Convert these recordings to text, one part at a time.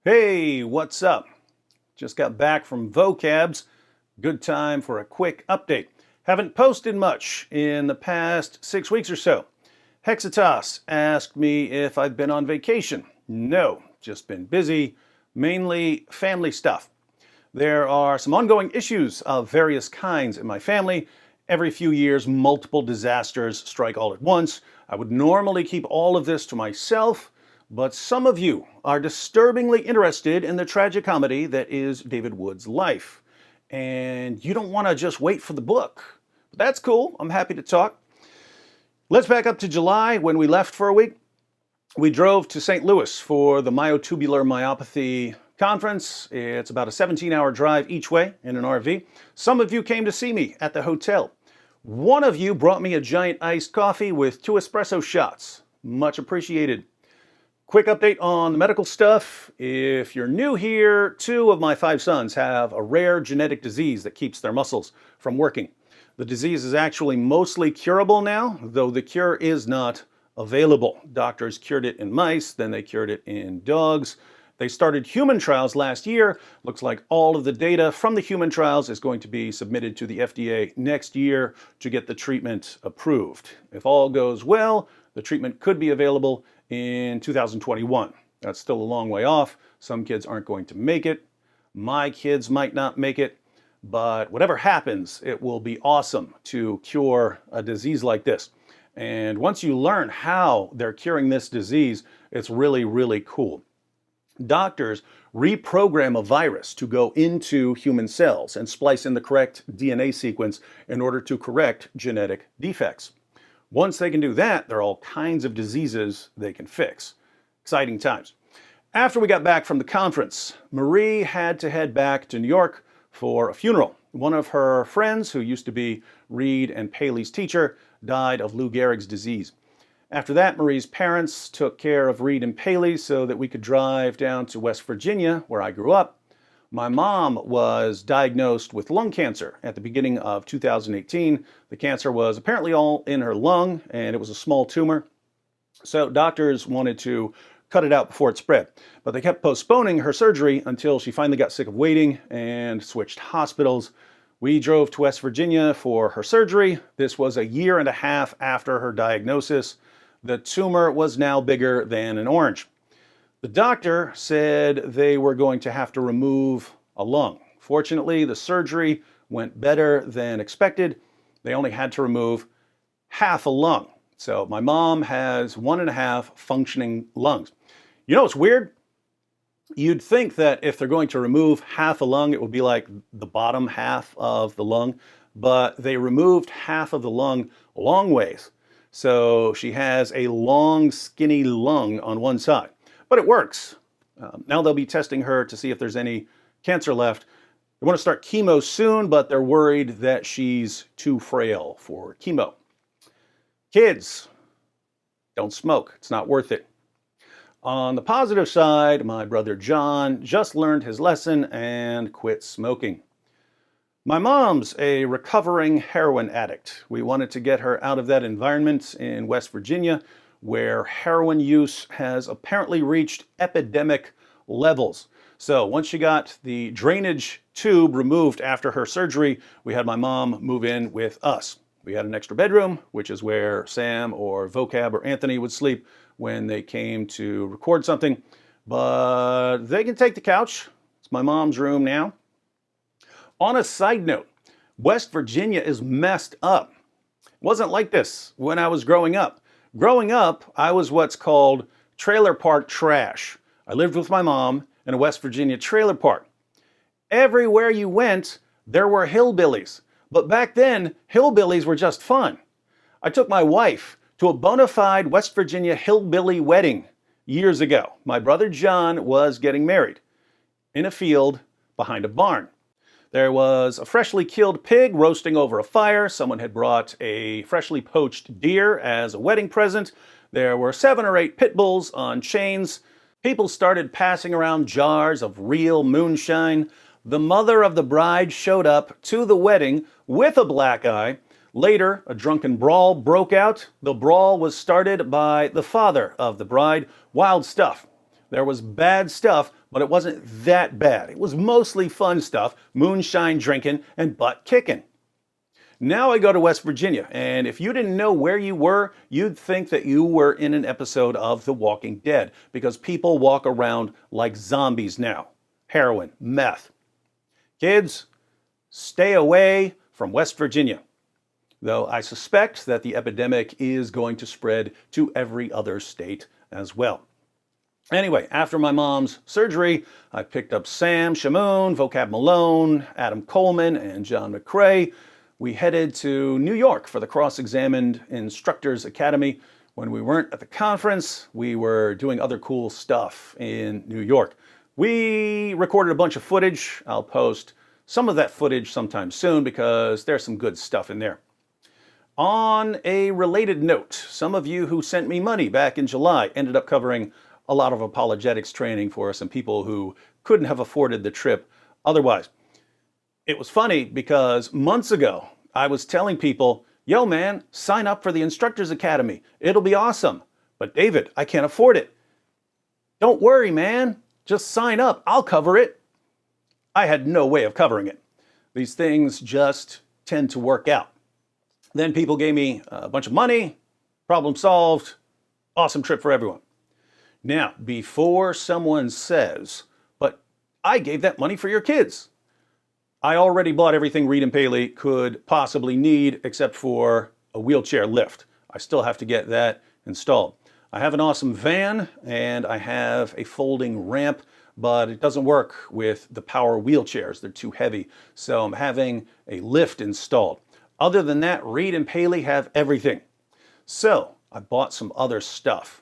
Hey, what's up? Just got back from vocabs. Good time for a quick update. Haven't posted much in the past 6 weeks or so. Hexitas asked me if I've been on vacation. No, just been busy, mainly family stuff. There are some ongoing issues of various kinds in my family. Every few years, multiple disasters strike all at once. I would normally keep all of this to myself, but some of you are disturbingly interested in the tragicomedy that is David Wood's life. And you don't want to just wait for the book. But that's cool. I'm happy to talk. Let's back up to July when we left for a week. We drove to St. Louis for the Myotubular Myopathy Conference. It's about a 17-hour drive each way in an RV. Some of you came to see me at the hotel. One of you brought me a giant iced coffee with 2 espresso shots. Much appreciated. Quick update on the medical stuff. If you're new here, 2 of my 5 sons have a rare genetic disease that keeps their muscles from working. The disease is actually mostly curable now, though the cure is not available. Doctors cured it in mice, then they cured it in dogs. They started human trials last year. Looks like all of the data from the human trials is going to be submitted to the FDA next year to get the treatment approved. If all goes well, the treatment could be available in 2021. That's still a long way off. Some kids aren't going to make it. My kids might not make it. But whatever happens, it will be awesome to cure a disease like this. And once you learn how they're curing this disease, it's really, really cool. Doctors reprogram a virus to go into human cells and splice in the correct DNA sequence in order to correct genetic defects. Once they can do that, there are all kinds of diseases they can fix. Exciting times. After we got back from the conference, Marie had to head back to New York for a funeral. One of her friends, who used to be Reed and Paley's teacher, died of Lou Gehrig's disease. After that, Marie's parents took care of Reed and Paley so that we could drive down to West Virginia, where I grew up. My mom was diagnosed with lung cancer at the beginning of 2018. The cancer was apparently all in her lung, and it was a small tumor. So doctors wanted to cut it out before it spread. But they kept postponing her surgery until she finally got sick of waiting and switched hospitals. We drove to West Virginia for her surgery. This was a year and a half after her diagnosis. The tumor was now bigger than an orange. The doctor said they were going to have to remove a lung. Fortunately, the surgery went better than expected. They only had to remove half a lung. So my mom has 1.5 functioning lungs. You know what's weird? You'd think that if they're going to remove half a lung, it would be like the bottom half of the lung, but they removed half of the lung long ways. So she has a long, skinny lung on one side, but it works. Now they'll be testing her to see if there's any cancer left. They want to start chemo soon, but they're worried that she's too frail for chemo. Kids, don't smoke. It's not worth it. On the positive side, my brother John just learned his lesson and quit smoking. My mom's a recovering heroin addict. We wanted to get her out of that environment in West Virginia, where heroin use has apparently reached epidemic levels. So once she got the drainage tube removed after her surgery, we had my mom move in with us. We had an extra bedroom, which is where Sam or Vocab or Anthony would sleep when they came to record something. But they can take the couch. It's my mom's room now. On a side note, West Virginia is messed up. It wasn't like this when I was growing up. Growing up, I was what's called trailer park trash. I lived with my mom in a West Virginia trailer park. Everywhere you went, there were hillbillies. But back then, hillbillies were just fun. I took my wife to a bona fide West Virginia hillbilly wedding years ago. My brother John was getting married in a field behind a barn. There was a freshly killed pig roasting over a fire. Someone had brought a freshly poached deer as a wedding present. There were 7 or 8 pit bulls on chains. People started passing around jars of real moonshine. The mother of the bride showed up to the wedding with a black eye. Later, a drunken brawl broke out. The brawl was started by the father of the bride. Wild stuff. There was bad stuff, but it wasn't that bad. It was mostly fun stuff, moonshine drinking and butt kicking. Now I go to West Virginia, and if you didn't know where you were, you'd think that you were in an episode of The Walking Dead, because people walk around like zombies now. Heroin, meth. Kids, stay away from West Virginia. Though I suspect that the epidemic is going to spread to every other state as well. Anyway, after my mom's surgery, I picked up Sam Shamoon, Vocab Malone, Adam Coleman, and John McCrae. We headed to New York for the Cross-Examined Instructors Academy. When we weren't at the conference, we were doing other cool stuff in New York. We recorded a bunch of footage. I'll post some of that footage sometime soon because there's some good stuff in there. On a related note, some of you who sent me money back in July ended up covering a lot of apologetics training for some people who couldn't have afforded the trip otherwise. It was funny because months ago, I was telling people, yo man, sign up for the Instructors Academy. It'll be awesome. But David, I can't afford it. Don't worry, man. Just sign up. I'll cover it. I had no way of covering it. These things just tend to work out. Then people gave me a bunch of money. Problem solved. Awesome trip for everyone. Now, before someone says, but I gave that money for your kids. I already bought everything Reed and Paley could possibly need except for a wheelchair lift. I still have to get that installed. I have an awesome van and I have a folding ramp, but it doesn't work with the power wheelchairs. They're too heavy. So I'm having a lift installed. Other than that, Reed and Paley have everything. So I bought some other stuff.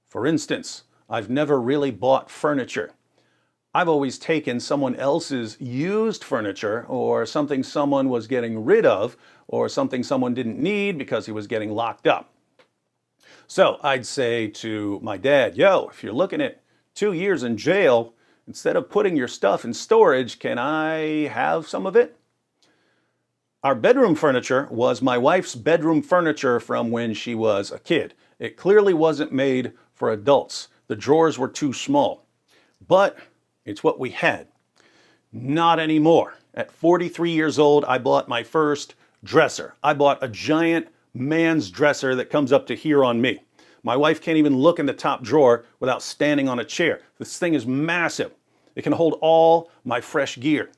For instance, I've never really bought furniture. I've always taken someone else's used furniture or something someone was getting rid of or something someone didn't need because he was getting locked up. So I'd say to my dad, yo, if you're looking at 2 years in jail, instead of putting your stuff in storage, can I have some of it? Our bedroom furniture was my wife's bedroom furniture from when she was a kid. It clearly wasn't made for adults. The drawers were too small. But it's what we had. Not anymore. At 43 years old, I bought my first dresser. I bought a giant man's dresser that comes up to here on me. My wife can't even look in the top drawer without standing on a chair. This thing is massive. It can hold all my fresh gear.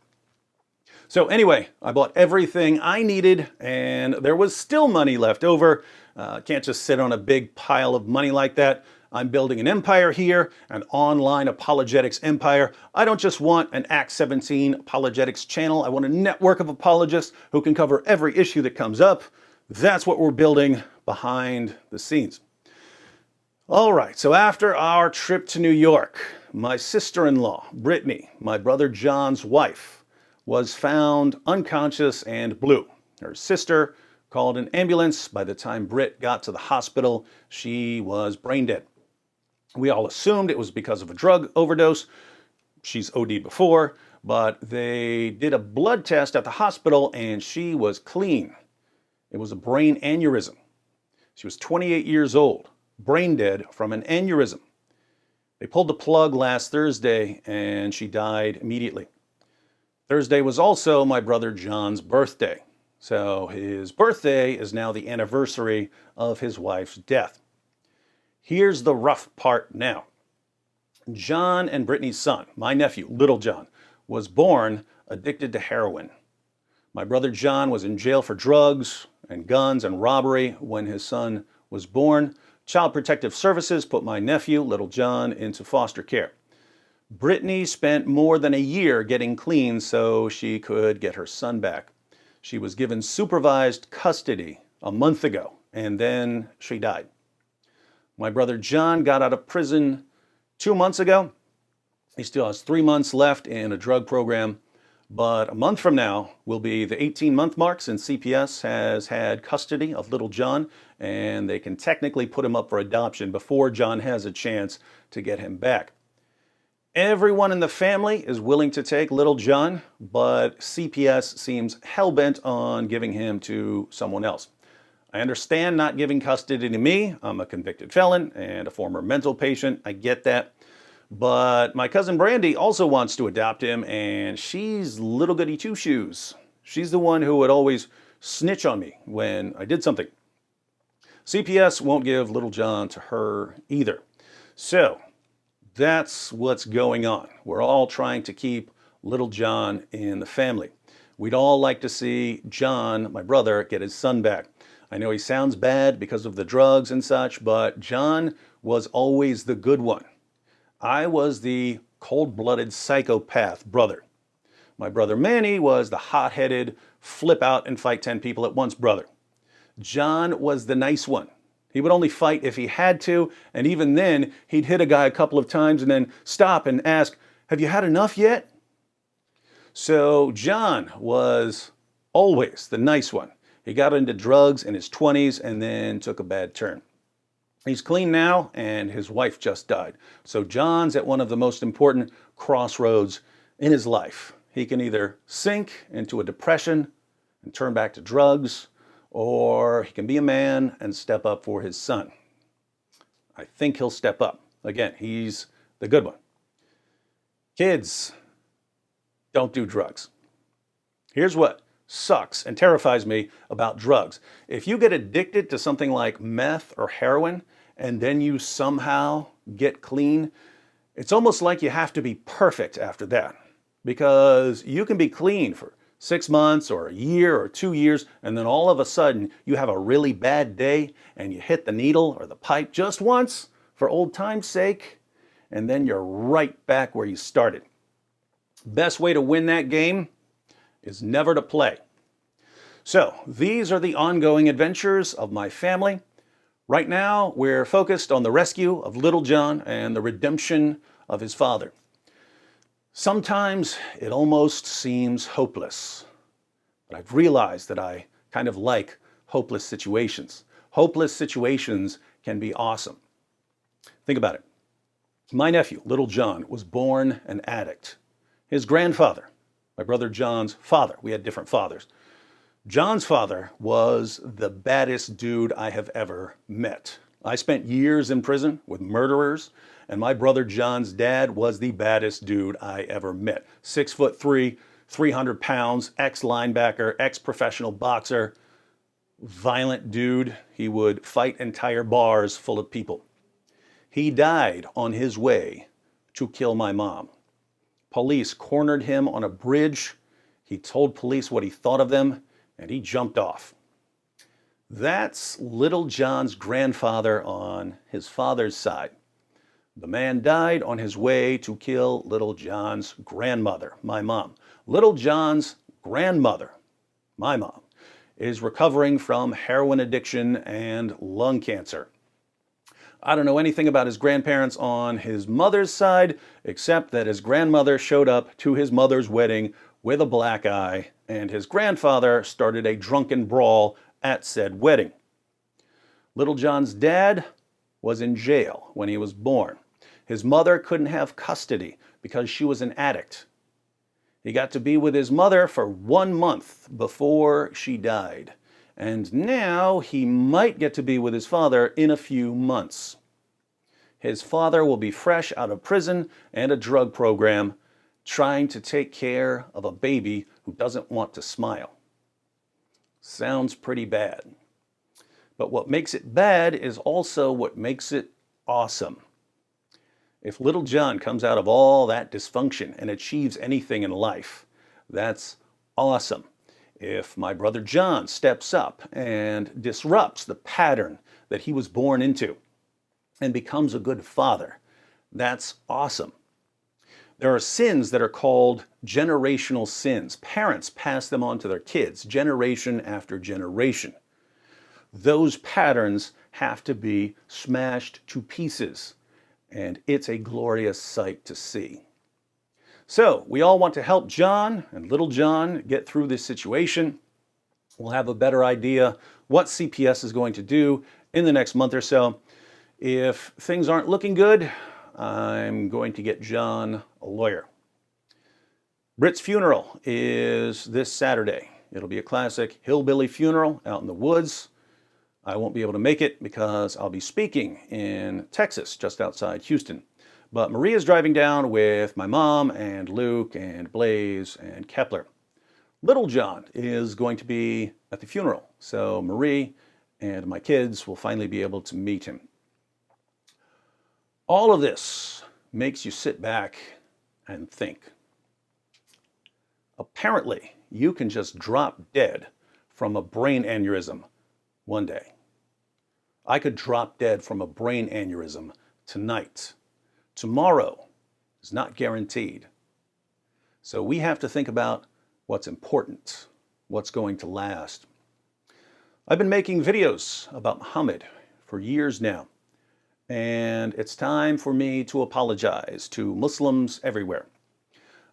So anyway, I bought everything I needed and there was still money left over. Can't just sit on a big pile of money like that. I'm building an empire here, an online apologetics empire. I don't just want an Acts 17 apologetics channel. I want a network of apologists who can cover every issue that comes up. That's what we're building behind the scenes. All right, so after our trip to New York, my sister-in-law, Brittany, my brother John's wife, was found unconscious and blue. Her sister called an ambulance. By the time Britt got to the hospital, she was brain dead. We all assumed it was because of a drug overdose. She's OD'd before, but they did a blood test at the hospital and she was clean. It was a brain aneurysm. She was 28 years old, brain dead from an aneurysm. They pulled the plug last Thursday and she died immediately. Thursday was also my brother John's birthday. So his birthday is now the anniversary of his wife's death. Here's the rough part now. John and Brittany's son, my nephew, Little John, was born addicted to heroin. My brother John was in jail for drugs and guns and robbery when his son was born. Child Protective Services put my nephew, Little John, into foster care. Brittany spent more than a year getting clean so she could get her son back. She was given supervised custody a month ago, and then she died. My brother John got out of prison 2 months ago. He still has 3 months left in a drug program, but a month from now will be the 18-month mark since CPS has had custody of Little John, and they can technically put him up for adoption before John has a chance to get him back. Everyone in the family is willing to take Little John, but CPS seems hell-bent on giving him to someone else. I understand not giving custody to me. I'm a convicted felon and a former mental patient. I get that. But my cousin Brandy also wants to adopt him, and she's little goody two shoes. She's the one who would always snitch on me when I did something. CPS won't give little John to her either. So that's what's going on. We're all trying to keep little John in the family. We'd all like to see John, my brother, get his son back. I know he sounds bad because of the drugs and such, but John was always the good one. I was the cold-blooded psychopath brother. My brother Manny was the hot-headed, flip out and fight 10 people at once brother. John was the nice one. He would only fight if he had to, and even then, he'd hit a guy a couple of times and then stop and ask, "Have you had enough yet?" So John was always the nice one. He got into drugs in his 20s and then took a bad turn. He's clean now, and his wife just died. So John's at one of the most important crossroads in his life. He can either sink into a depression and turn back to drugs, or he can be a man and step up for his son. I think he'll step up. Again, he's the good one. Kids, don't do drugs. Here's what sucks and terrifies me about drugs. If you get addicted to something like meth or heroin and then you somehow get clean, it's almost like you have to be perfect after that, because you can be clean for 6 months or a year or 2 years, and then all of a sudden you have a really bad day and you hit the needle or the pipe just once for old time's sake, and then you're right back where you started. Best way to win that game is never to play. So these are the ongoing adventures of my family. Right now, we're focused on the rescue of little John and the redemption of his father. Sometimes it almost seems hopeless, but I've realized that I kind of like hopeless situations. Hopeless situations can be awesome. Think about it. My nephew, little John, was born an addict. His grandfather, my brother John's father, we had different fathers. John's father was the baddest dude I have ever met. I spent years in prison with murderers, and my brother John's dad was the baddest dude I ever met. 6'3", 300 pounds, ex-linebacker, ex-professional boxer, violent dude. He would fight entire bars full of people. He died on his way to kill my mom. Police cornered him on a bridge. He told police what he thought of them, and he jumped off. That's little John's grandfather on his father's side. The man died on his way to kill little John's grandmother, my mom. Little John's grandmother, my mom, is recovering from heroin addiction and lung cancer. I don't know anything about his grandparents on his mother's side, except that his grandmother showed up to his mother's wedding with a black eye, and his grandfather started a drunken brawl at said wedding. Little John's dad was in jail when he was born. His mother couldn't have custody because she was an addict. He got to be with his mother for 1 month before she died. And now he might get to be with his father in a few months. His father will be fresh out of prison and a drug program, trying to take care of a baby who doesn't want to smile. Sounds pretty bad. But what makes it bad is also what makes it awesome. If little John comes out of all that dysfunction and achieves anything in life, that's awesome. If my brother John steps up and disrupts the pattern that he was born into and becomes a good father, that's awesome. There are sins that are called generational sins. Parents pass them on to their kids, generation after generation. Those patterns have to be smashed to pieces, and it's a glorious sight to see. So we all want to help John and little John get through this situation. We'll have a better idea what CPS is going to do in the next month or so. If things aren't looking good, I'm going to get John a lawyer. Britt's funeral is this Saturday. It'll be a classic hillbilly funeral out in the woods. I won't be able to make it because I'll be speaking in Texas, just outside Houston. But Maria's driving down with my mom and Luke and Blaze and Kepler. Little John is going to be at the funeral, so Marie and my kids will finally be able to meet him. All of this makes you sit back and think. Apparently, you can just drop dead from a brain aneurysm one day. I could drop dead from a brain aneurysm tonight. Tomorrow is not guaranteed. So we have to think about what's important, what's going to last. I've been making videos about Muhammad for years now, and it's time for me to apologize to Muslims everywhere.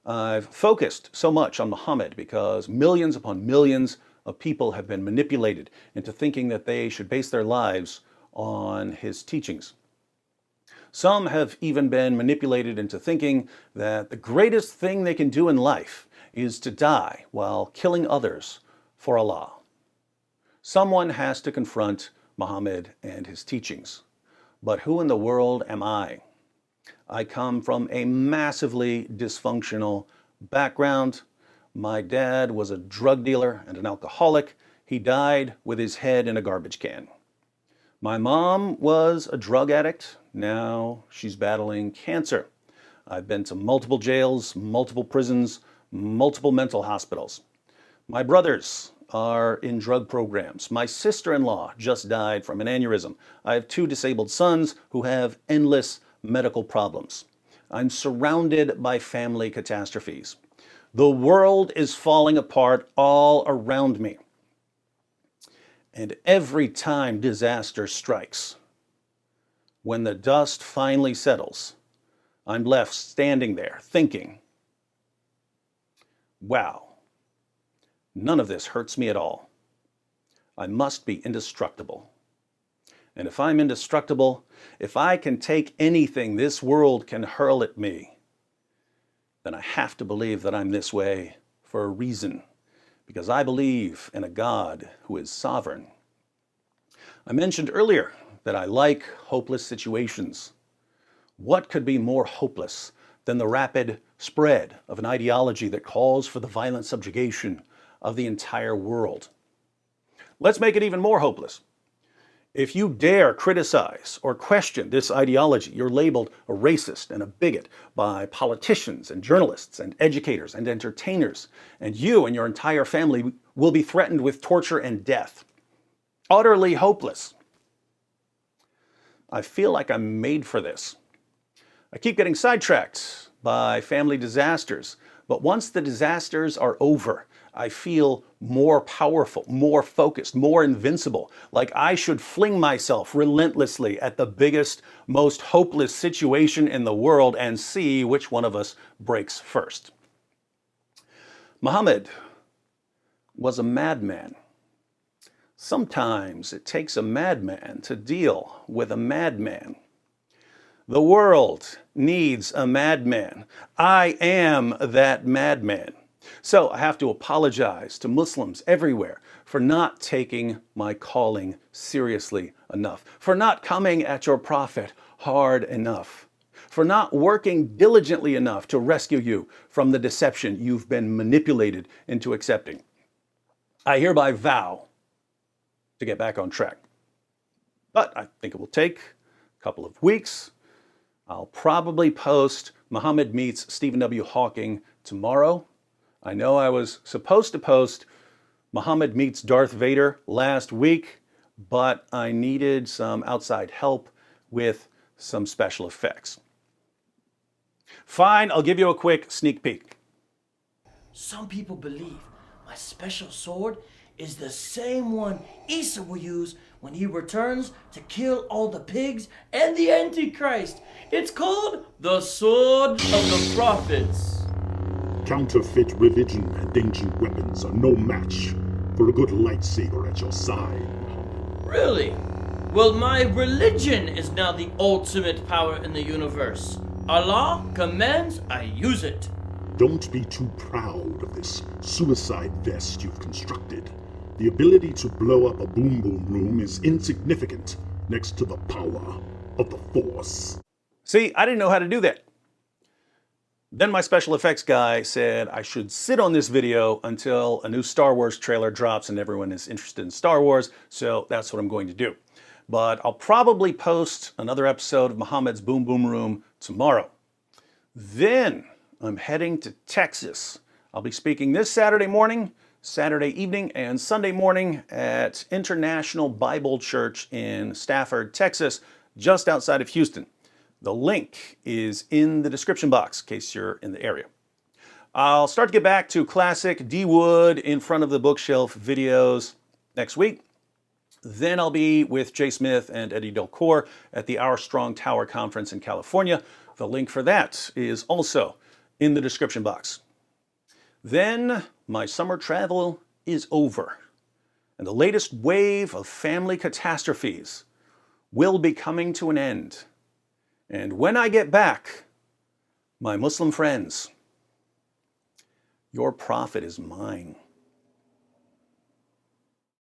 I've focused so much on Muhammad because millions upon millions of people have been manipulated into thinking that they should base their lives on his teachings. Some have even been manipulated into thinking that the greatest thing they can do in life is to die while killing others for Allah. Someone has to confront Muhammad and his teachings. But who in the world am I? I come from a massively dysfunctional background. My dad was a drug dealer and an alcoholic. He died with his head in a garbage can. My mom was a drug addict. Now she's battling cancer. I've been to multiple jails, multiple prisons, multiple mental hospitals. My brothers are in drug programs. My sister-in-law just died from an aneurysm. I have 2 disabled sons who have endless medical problems. I'm surrounded by family catastrophes. The world is falling apart all around me. And every time disaster strikes, when the dust finally settles, I'm left standing there thinking, wow, none of this hurts me at all. I must be indestructible. And if I'm indestructible, if I can take anything this world can hurl at me, then I have to believe that I'm this way for a reason, because I believe in a God who is sovereign. I mentioned earlier that I like hopeless situations. What could be more hopeless than the rapid spread of an ideology that calls for the violent subjugation of the entire world? Let's make it even more hopeless. If you dare criticize or question this ideology, you're labeled a racist and a bigot by politicians and journalists and educators and entertainers, and you and your entire family will be threatened with torture and death. Utterly hopeless. I feel like I'm made for this. I keep getting sidetracked by family disasters, but once the disasters are over, I feel more powerful, more focused, more invincible, like I should fling myself relentlessly at the biggest, most hopeless situation in the world and see which one of us breaks first. Muhammad was a madman. Sometimes it takes a madman to deal with a madman. The world needs a madman. I am that madman. So I have to apologize to Muslims everywhere for not taking my calling seriously enough, for not coming at your prophet hard enough, for not working diligently enough to rescue you from the deception you've been manipulated into accepting. I hereby vow to get back on track. But I think it will take a couple of weeks. I'll probably post Muhammad Meets Stephen W. Hawking tomorrow. I know I was supposed to post Muhammad Meets Darth Vader last week, but I needed some outside help with some special effects. Fine, I'll give you a quick sneak peek. Some people believe my special sword is the same one Isa will use when he returns to kill all the pigs and the Antichrist. It's called the Sword of the Prophets. Counterfeit religion and ancient weapons are no match for a good lightsaber at your side. Really? Well, my religion is now the ultimate power in the universe. Allah commands I use it. Don't be too proud of this suicide vest you've constructed. The ability to blow up a boom boom room is insignificant next to the power of the Force. See, I didn't know how to do that. Then my special effects guy said I should sit on this video until a new Star Wars trailer drops and everyone is interested in Star Wars, so that's what I'm going to do. But I'll probably post another episode of Muhammad's Boom Boom Room tomorrow. Then I'm heading to Texas. I'll be speaking this Saturday morning, Saturday evening, and Sunday morning at International Bible Church in Stafford, Texas, just outside of Houston. The link is in the description box in case you're in the area. I'll start to get back to classic D Wood in front of the bookshelf videos next week. Then I'll be with Jay Smith and Eddie Del Cor at the Our Strong Tower Conference in California. The link for that is also in the description box. Then my summer travel is over, and the latest wave of family catastrophes will be coming to an end. And when I get back, my Muslim friends, your prophet is mine.